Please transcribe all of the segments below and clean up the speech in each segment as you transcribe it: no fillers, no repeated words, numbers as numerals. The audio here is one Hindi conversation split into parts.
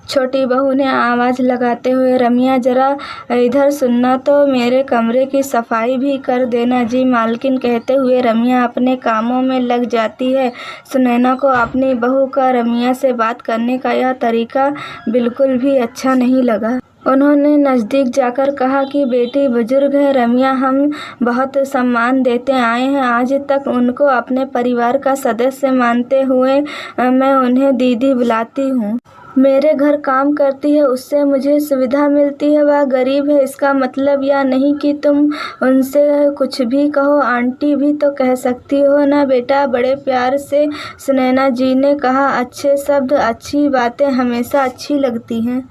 छोटी बहू ने आवाज़ लगाते हुए, रमिया ज़रा इधर सुनना तो, मेरे कमरे की सफाई भी कर देना। जी मालकिन, कहते हुए रमिया अपने कामों में लग जाती है। सुनैना को अपनी बहू का रमिया से बात करने का यह तरीका बिल्कुल भी अच्छा नहीं लगा। उन्होंने नज़दीक जाकर कहा कि बेटी बुजुर्ग है रमिया, हम बहुत सम्मान देते आए हैं। आज तक उनको अपने परिवार का सदस्य मानते हुए मैं उन्हें दीदी बुलाती हूँ। मेरे घर काम करती है, उससे मुझे सुविधा मिलती है। वह गरीब है, इसका मतलब यह नहीं कि तुम उनसे कुछ भी कहो। आंटी भी तो कह सकती हो ना बेटा, बड़े प्यार से सुनैना जी ने कहा। अच्छे शब्द, अच्छी बातें हमेशा अच्छी लगती हैं।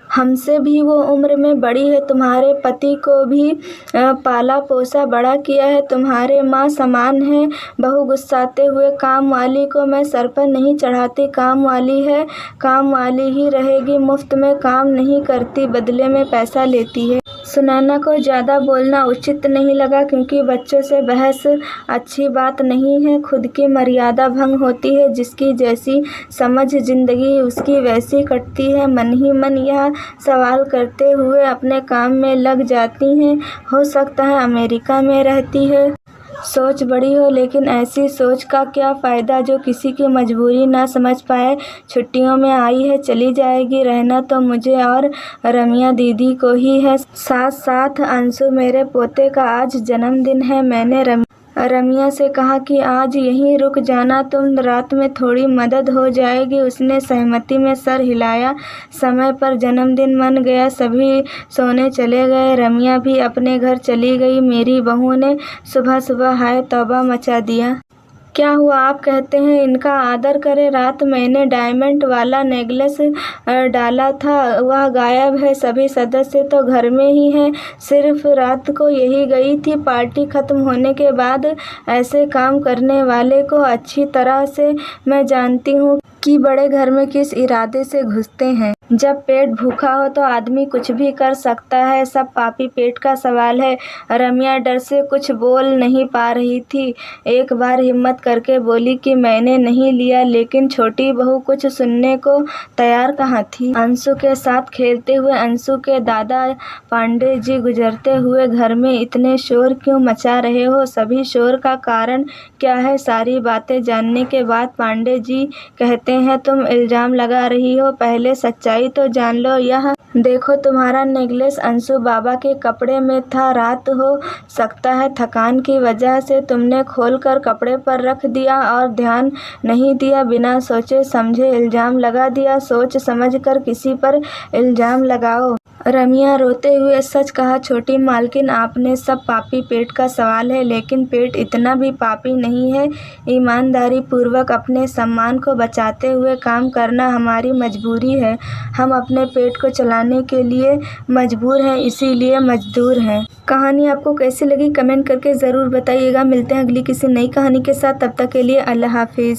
हमसे भी वो उम्र में बड़ी है, तुम्हारे पति को भी पाला पोसा बड़ा किया है, तुम्हारे माँ समान है। बहू गुस्साते हुए, काम वाली को मैं सर पर नहीं चढ़ाती, काम वाली है, काम वाली ही रहेगी, मुफ्त में काम नहीं करती, बदले में पैसा लेती है। सुनैना को ज़्यादा बोलना उचित नहीं लगा, क्योंकि बच्चों से बहस अच्छी बात नहीं है, खुद की मर्यादा भंग होती है। जिसकी जैसी समझ जिंदगी उसकी वैसी कटती है। मन ही मन यह सवाल करते हुए अपने काम में लग जाती हैं। हो सकता है अमेरिका में रहती है। सोच बड़ी हो, लेकिन ऐसी सोच का क्या फ़ायदा जो किसी की मजबूरी ना समझ पाए। छुट्टियों में आई है, चली जाएगी। रहना तो मुझे और रमिया दीदी को ही है, साथ साथ अंशु मेरे पोते का आज जन्मदिन है। मैंने रमिया से कहा कि आज यहीं रुक जाना, तुम रात में थोड़ी मदद हो जाएगी। उसने सहमति में सर हिलाया। समय पर जन्मदिन मन गया, सभी सोने चले गए। रमिया भी अपने घर चली गई। मेरी बहू ने सुबह सुबह हाय तौबा मचा दिया। क्या हुआ, आप कहते हैं इनका आदर करें। रात मैंने डायमंड वाला नेकलेस डाला था, वह गायब है। सभी सदस्य तो घर में ही हैं, सिर्फ रात को यही गई थी। पार्टी खत्म होने के बाद ऐसे काम करने वाले को अच्छी तरह से मैं जानती हूँ कि बड़े घर में किस इरादे से घुसते हैं। जब पेट भूखा हो तो आदमी कुछ भी कर सकता है, सब पापी पेट का सवाल है। रमिया डर से कुछ बोल नहीं पा रही थी। एक बार हिम्मत करके बोली कि मैंने नहीं लिया, लेकिन छोटी बहू कुछ सुनने को तैयार कहाँ थी। अंशु के साथ खेलते हुए अंशु के दादा पांडे जी गुजरते हुए, घर में इतने शोर क्यों मचा रहे हो, सभी शोर का कारण क्या है। सारी बातें जानने के बाद पांडे जी कहते हैं तुम इल्जाम लगा रही हो, पहले सच्चाई तो जान लो। यह देखो तुम्हारा नेकलेस अंशु बाबा के कपड़े में था। रात हो सकता है थकान की वजह से तुमने खोलकर कपड़े पर रख दिया और ध्यान नहीं दिया, बिना सोचे समझे इल्जाम लगा दिया। सोच समझ कर किसी पर इल्जाम लगाओ। रमिया रोते हुए, सच कहा छोटी मालकिन, आपने, सब पापी पेट का सवाल है, लेकिन पेट इतना भी पापी नहीं है। ईमानदारी पूर्वक अपने सम्मान को बचाते हुए काम करना हमारी मजबूरी है। हम अपने पेट को चलाने के लिए मजबूर हैं, इसीलिए मजदूर हैं। कहानी आपको कैसी लगी कमेंट करके ज़रूर बताइएगा। मिलते हैं अगली किसी नई कहानी के साथ, तब तक के लिए अल्लाह हाफिज़।